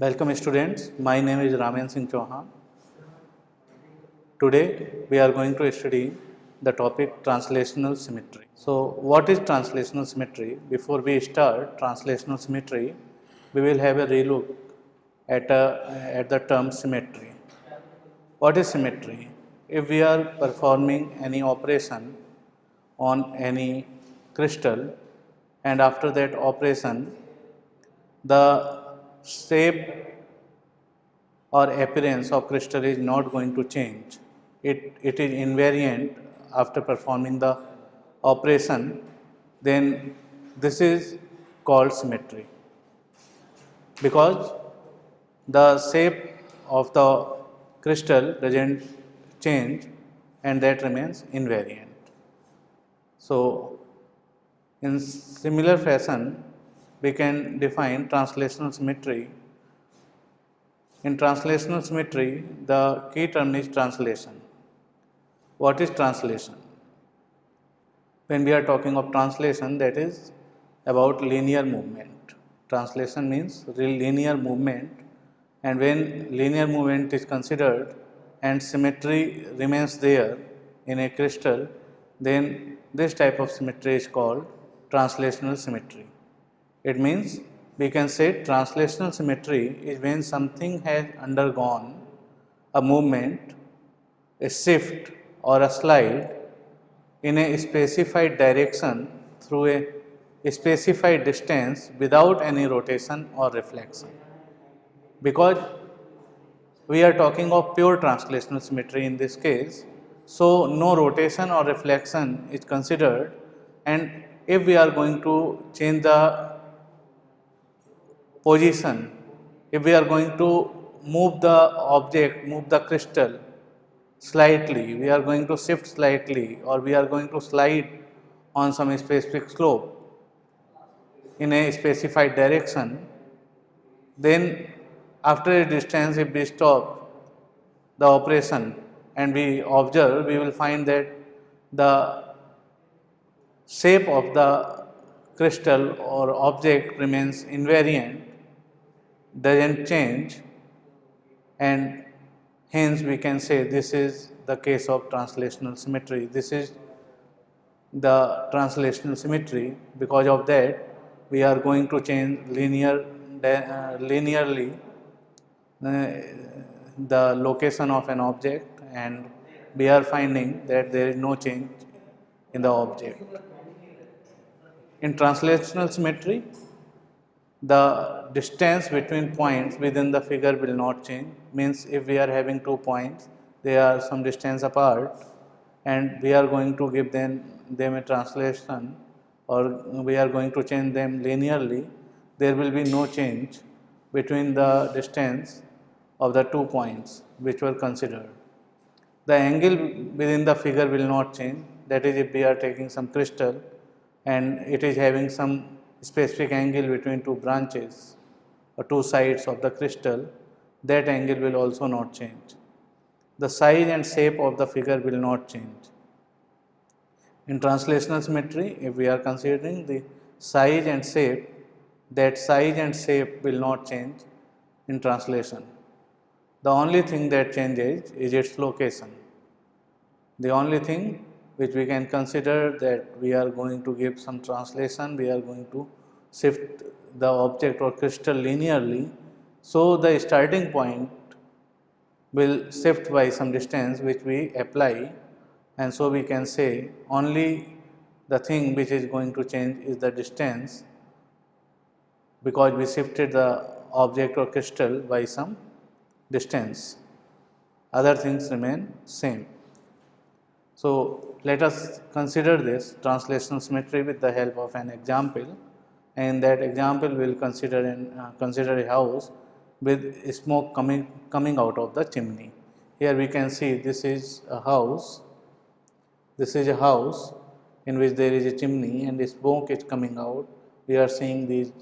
Welcome students, my name is Raman Singh Chauhan. Today we are going to study the topic translational symmetry. So what is translational symmetry? Before we start translational symmetry, we will have a relook at the term symmetry. What is symmetry? If we are performing any operation on any crystal and after that operation the shape or appearance of crystal is not going to change. It is invariant after performing the operation, then this is called symmetry because the shape of the crystal doesn't change and that remains invariant. So, in similar fashion, we can define translational symmetry. In translational symmetry, the key term is translation. What is translation? When we are talking of translation, that is about linear movement. Translation means linear movement, and when linear movement is considered and symmetry remains there in a crystal, then this type of symmetry is called translational symmetry. It means we can say translational symmetry is when something has undergone a movement, a shift or a slide in a specified direction through a specified distance without any rotation or reflection. Because we are talking of pure translational symmetry in this case, so no rotation or reflection is considered, and if we are going to change the position, if we are going to move the object, move the crystal slightly, we are going to shift slightly, or we are going to slide on some specific slope in a specified direction, then after a distance if we stop the operation and we observe, we will find that the shape of the crystal or object remains invariant, doesn't change, and hence we can say this is the case of translational symmetry. This is the translational symmetry. Because of that, we are going to change linearly the location of an object, and we are finding that there is no change in the object. In translational symmetry, the distance between points within the figure will not change. Means if we are having 2 points, they are some distance apart, and we are going to give them a translation, or we are going to change them linearly, there will be no change between the distance of the 2 points which were considered. The angle within the figure will not change. That is, if we are taking some crystal and it is having some specific angle between 2 branches or 2 sides of the crystal, that angle will also not change. The size and shape of the figure will not change. In translational symmetry, if we are considering the size and shape, that size and shape will not change in translation. The only thing that changes is its location. The only thing which we can consider that we are going to give some translation, we are going to shift the object or crystal linearly, so the starting point will shift by some distance which we apply, and so we can say only the thing which is going to change is the distance, because we shifted the object or crystal by some distance. Other things remain same. So let us consider this translational symmetry with the help of an example. And that example will consider a house with smoke coming out of the chimney. Here we can see this is a house. This is a house in which there is a chimney and the smoke is coming out. We are seeing these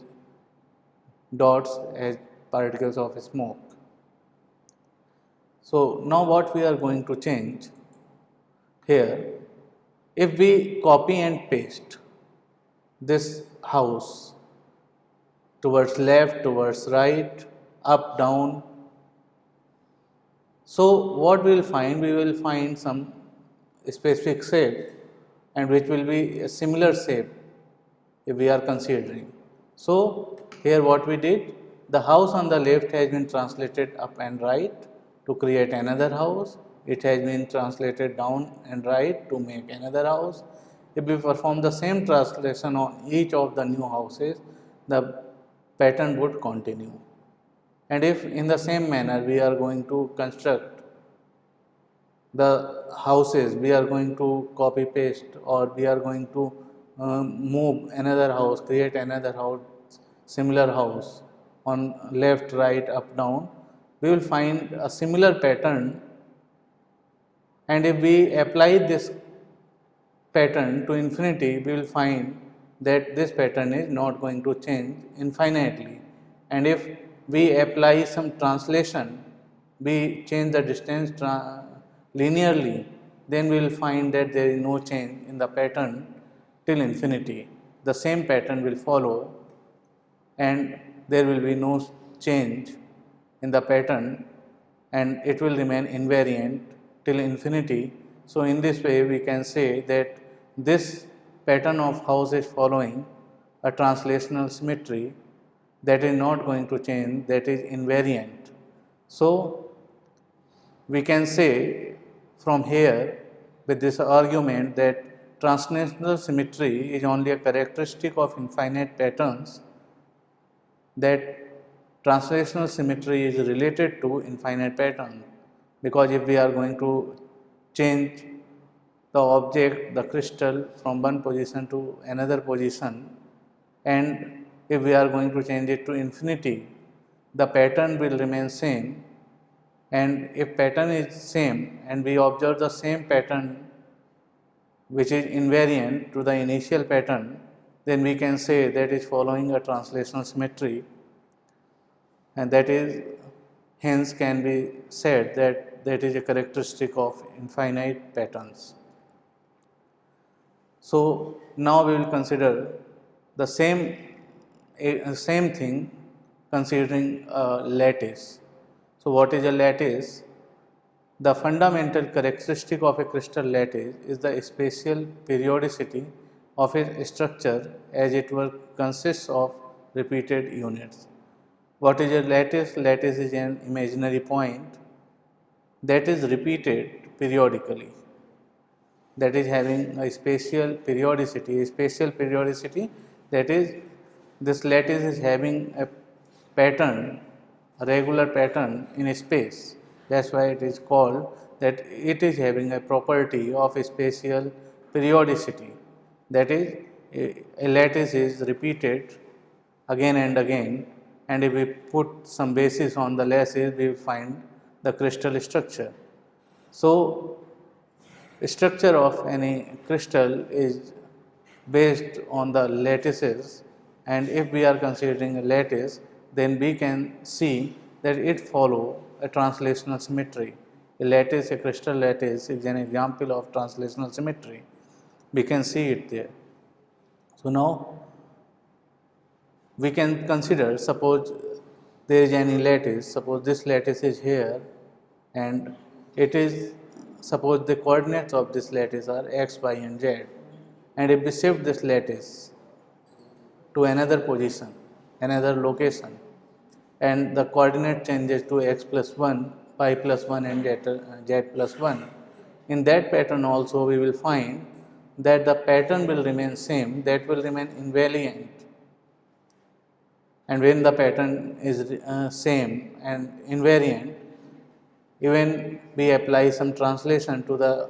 dots as particles of smoke. So now what we are going to change here, if we copy and paste this house towards left, towards right, up, down. So what we will find? We will find some specific shape, and which will be a similar shape if we are considering. So here what we did, the house on the left has been translated up and right to create another house. It has been translated down and right to make another house. If we perform the same translation on each of the new houses, the pattern would continue. And if in the same manner we are going to construct the houses, we are going to copy paste, or we are going to move another house, create another house, similar house on left, right, up, down, we will find a similar pattern. And if we apply this pattern to infinity, we will find that this pattern is not going to change infinitely. And if we apply some translation, we change the distance linearly, then we will find that there is no change in the pattern till infinity. The same pattern will follow, and there will be no change in the pattern, and it will remain invariant till infinity. So in this way we can say that this pattern of house is following a translational symmetry that is not going to change, that is invariant. So we can say from here with this argument that translational symmetry is only a characteristic of infinite patterns, that translational symmetry is related to infinite pattern, because if we are going to change the object, the crystal, from one position to another position, and if we are going to change it to infinity, the pattern will remain same. And if pattern is same and we observe the same pattern which is invariant to the initial pattern, then we can say that is following a translational symmetry, and that is hence can be said that that is a characteristic of infinite patterns. So now we will consider the same thing considering a lattice. So what is a lattice? The fundamental characteristic of a crystal lattice is the spatial periodicity of its structure, as it were consists of repeated units. What is a lattice? Lattice is an imaginary point that is repeated periodically, that is having a spatial periodicity. Spatial periodicity, that is, this lattice is having a pattern, a regular pattern in space. That's why it is called that it is having a property of spatial periodicity. That is, a lattice is repeated again and again, and if we put some basis on the lattice, we will find the crystal structure. So structure of any crystal is based on the lattices, and if we are considering a lattice, then we can see that it follow a translational symmetry. A lattice, a crystal lattice, is an example of translational symmetry. We can see it there. So now we can consider, suppose there is any lattice, suppose this lattice is here, and it is, suppose the coordinates of this lattice are x, y, and z, and if we shift this lattice to another position, another location, and the coordinate changes to x plus 1, y plus 1, and z plus 1, in that pattern also we will find that the pattern will remain same, that will remain invariant. And when the pattern is same and invariant, even we apply some translation to the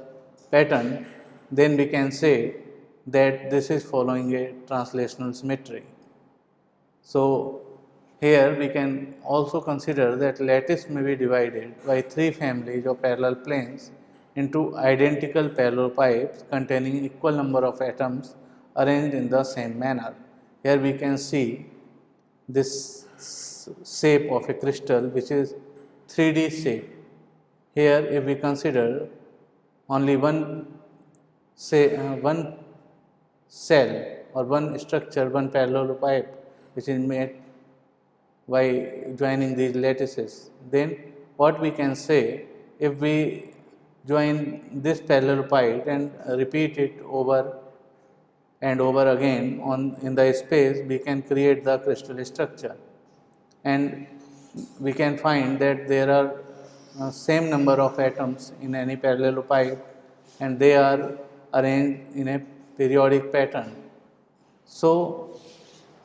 pattern, then we can say that this is following a translational symmetry. So here we can also consider that lattice may be divided by three families of parallel planes into identical parallel pipes containing equal number of atoms arranged in the same manner. Here we can see this shape of a crystal, which is 3D shape. Here if we consider only one cell or one structure, one parallel pipe which is made by joining these lattices. Then what we can say, if we join this parallelepiped and repeat it over and over again in the space, we can create the crystal structure, and we can find that there are same number of atoms in any parallelepiped, and they are arranged in a periodic pattern. So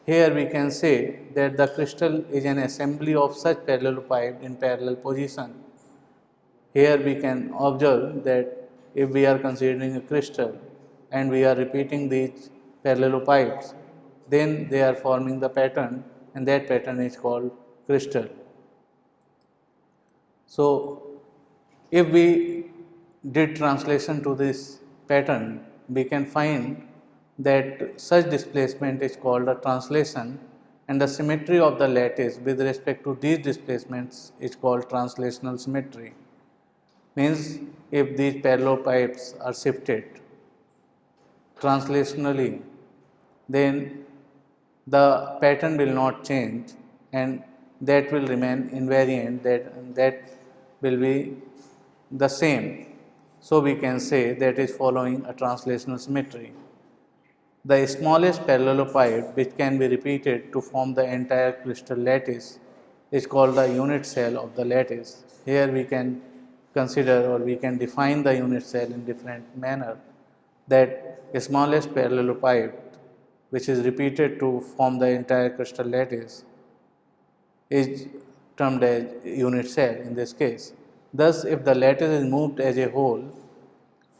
here we can say that the crystal is an assembly of such parallelepiped in parallel position. Here we can observe that if we are considering a crystal and we are repeating these parallelepipeds, then they are forming the pattern, and that pattern is called crystal. So if we did translation to this pattern, we can find that such displacement is called a translation, and the symmetry of the lattice with respect to these displacements is called translational symmetry. Means if these parallelepipeds are shifted translationally, then the pattern will not change, and that will remain invariant, that will be the same. So we can say that is following a translational symmetry. The smallest parallelepiped which can be repeated to form the entire crystal lattice is called the unit cell of the lattice. Here we can consider, or we can define the unit cell in different manner, that smallest parallelepiped which is repeated to form the entire crystal lattice is termed as unit cell in this case. Thus, if the lattice is moved as a whole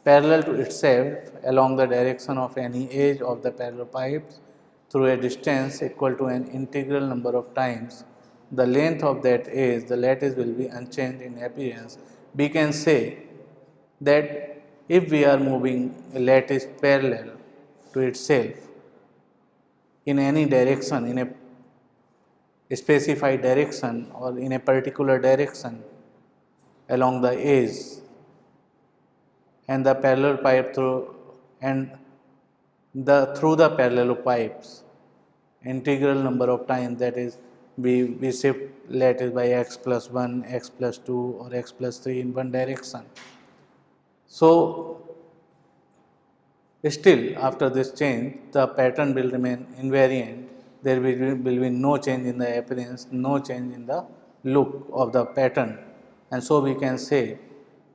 parallel to itself along the direction of any edge of the parallelepiped through a distance equal to an integral number of times the length of that edge, the lattice will be unchanged in appearance. We can say that if we are moving a lattice parallel to itself in any direction, in a specified direction or in a particular direction along the edge, and the parallelepiped through the parallelepipes integral number of times, that is we shift lattice by x plus 1, x plus 2 or x plus 3 in one direction. So still after this change the pattern will remain invariant, there will be no change in the appearance, no change in the look of the pattern, and so we can say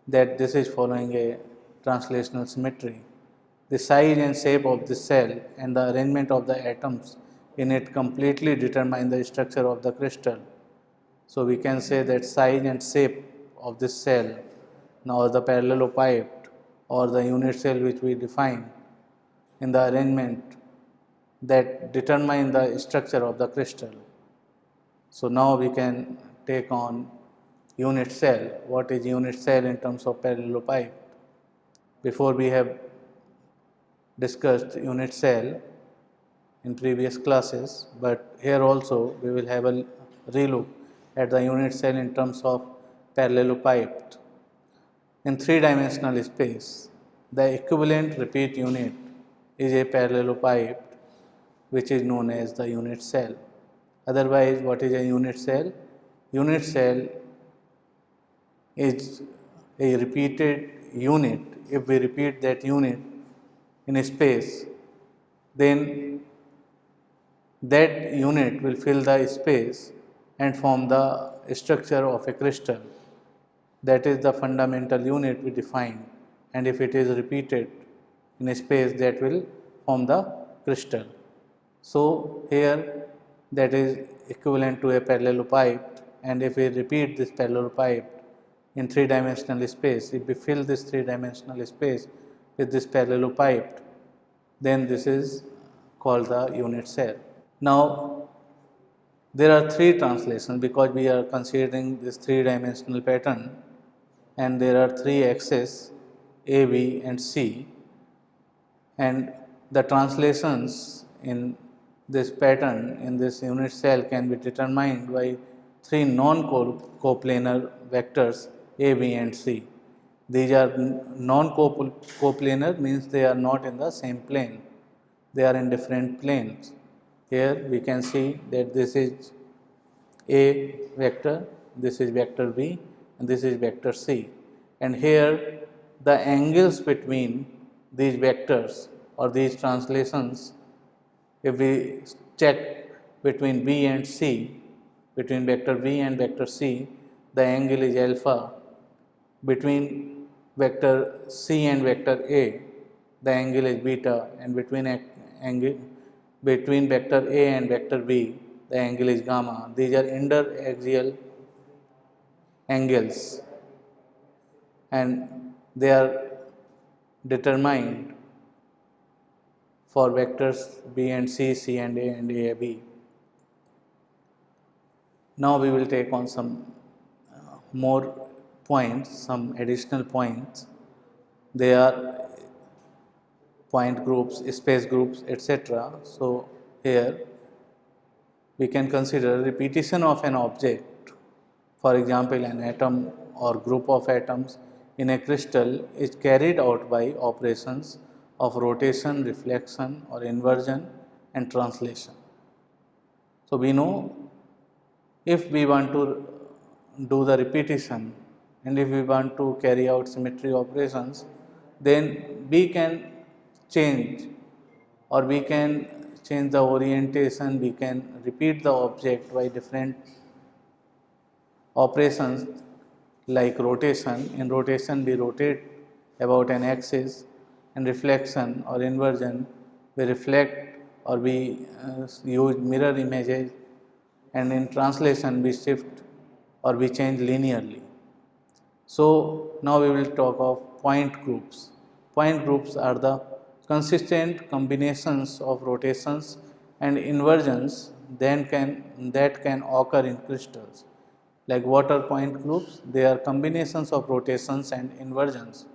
that this is following a translational symmetry. The size and shape of the cell and the arrangement of the atoms in it completely determine the structure of the crystal. So we can say that size and shape of this cell, now the parallelepiped or the unit cell which we define in the arrangement, that determine the structure of the crystal. So now we can take on unit cell. What is unit cell in terms of parallelepiped? Before we have discussed unit cell in previous classes, but here also we will have a relook at the unit cell in terms of parallelepiped. In three-dimensional space, the equivalent repeat unit is a parallelepiped which is known as the unit cell. Otherwise, what is a unit cell? Unit cell is a repeated unit. If we repeat that unit in a space, then that unit will fill the space and form the structure of a crystal. That is the fundamental unit we define, and if it is repeated in a space, that will form the crystal. So here that is equivalent to a parallelepiped, and if we repeat this parallelepiped in three-dimensional space, if we fill this three-dimensional space with this parallelepiped, then this is called the unit cell. Now there are three translations because we are considering this three-dimensional pattern, and there are three axes A, B and C, and the translations in this pattern in this unit cell can be determined by three non-coplanar vectors A, B and C. These are non-coplanar, means they are not in the same plane, they are in different planes. Here we can see that this is A vector, this is vector B, and this is vector C. And here the angles between these vectors or these translations, if we check between B and C, between vector B and vector C, the angle is alpha. Between vector C and vector A, the angle is beta, and between vector A and vector B, the angle is gamma. These are interaxial angles, and they are determined for vectors B and C, C and A, B. Now we will take on some more points, some additional points. They are point groups, space groups, etc. So here we can consider repetition of an object. For example, an atom or group of atoms in a crystal is carried out by operations of rotation, reflection or inversion and translation. So we know if we want to do the repetition and if we want to carry out symmetry operations, then we can change or we can change the orientation, we can repeat the object by different operations like rotation. In rotation we rotate about an axis, and reflection or inversion we reflect or we use mirror images, and in translation we shift or we change linearly. So now we will talk of point groups. Point groups are the consistent combinations of rotations and inversions that can occur in crystals. Like water point groups, they are combinations of rotations and inversions,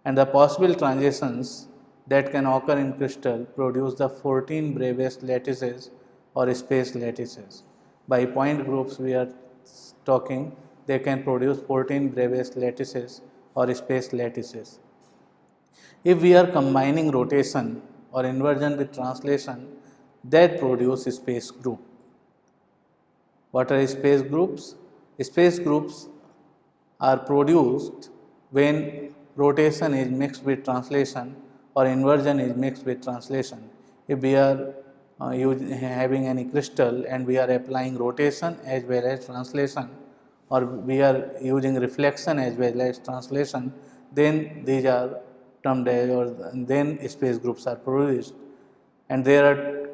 and the possible transitions that can occur in crystal produce the 14 Bravais lattices or space lattices. By point groups we are talking, they can produce 14 Bravais lattices or space lattices. If we are combining rotation or inversion with translation, that produce space group. What are space groups? Space groups are produced when rotation is mixed with translation or inversion is mixed with translation. If we are having any crystal and we are applying rotation as well as translation, or we are using reflection as well as translation, then these are termed as, or then space groups are produced. And there are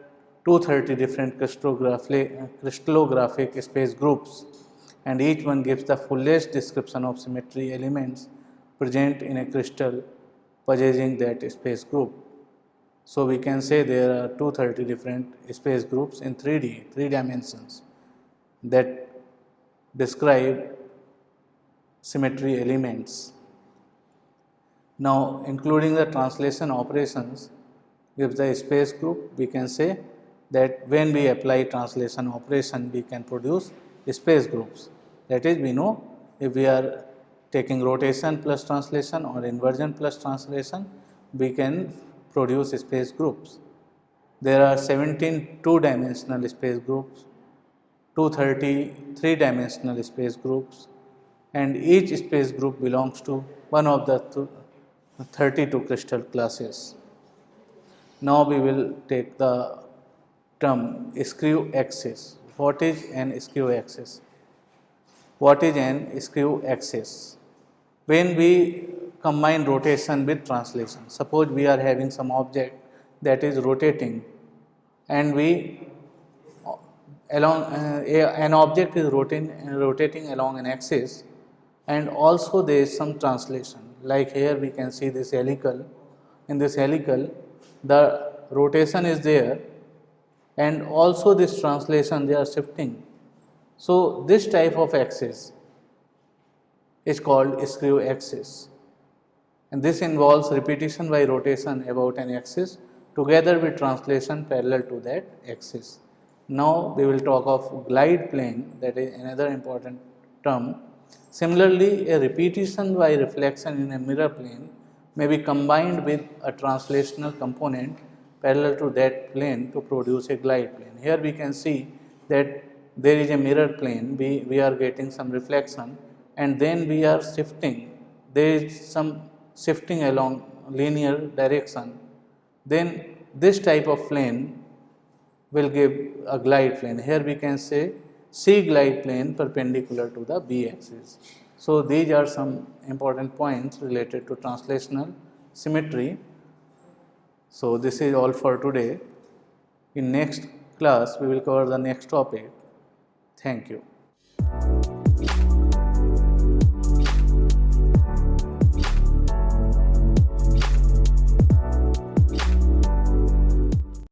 230 different crystallographic space groups, and each one gives the fullest description of symmetry elements present in a crystal possessing that space group. So we can say there are 230 different space groups in 3D, 3 dimensions, that describe symmetry elements. Now, including the translation operations gives the space group, we can say that when we apply translation operation, we can produce space groups. That is, we know if we are taking rotation plus translation or inversion plus translation, we can produce space groups. There are 17 two-dimensional space groups, 230 three-dimensional space groups, and each space group belongs to one of the 32 crystal classes. Now we will take the term skew axis. What is an skew axis? What is an skew axis? When we combine rotation with translation, suppose we are having some object that is rotating, and we along an object is rotating along an axis, and also there is some translation. Like here we can see this helical. In this helical, the rotation is there, and also this translation they are shifting. So this type of axis is called skew axis, and this involves repetition by rotation about an axis together with translation parallel to that axis. Now we will talk of glide plane, that is another important term. Similarly, a repetition by reflection in a mirror plane may be combined with a translational component parallel to that plane to produce a glide plane. Here we can see that there is a mirror plane, we are getting some reflection, and then we are shifting, there is some shifting along linear direction, then this type of plane will give a glide plane. Here we can say C glide plane perpendicular to the B axis. So these are some important points related to translational symmetry. So this is all for today. In next class we will cover the next topic. Thank you.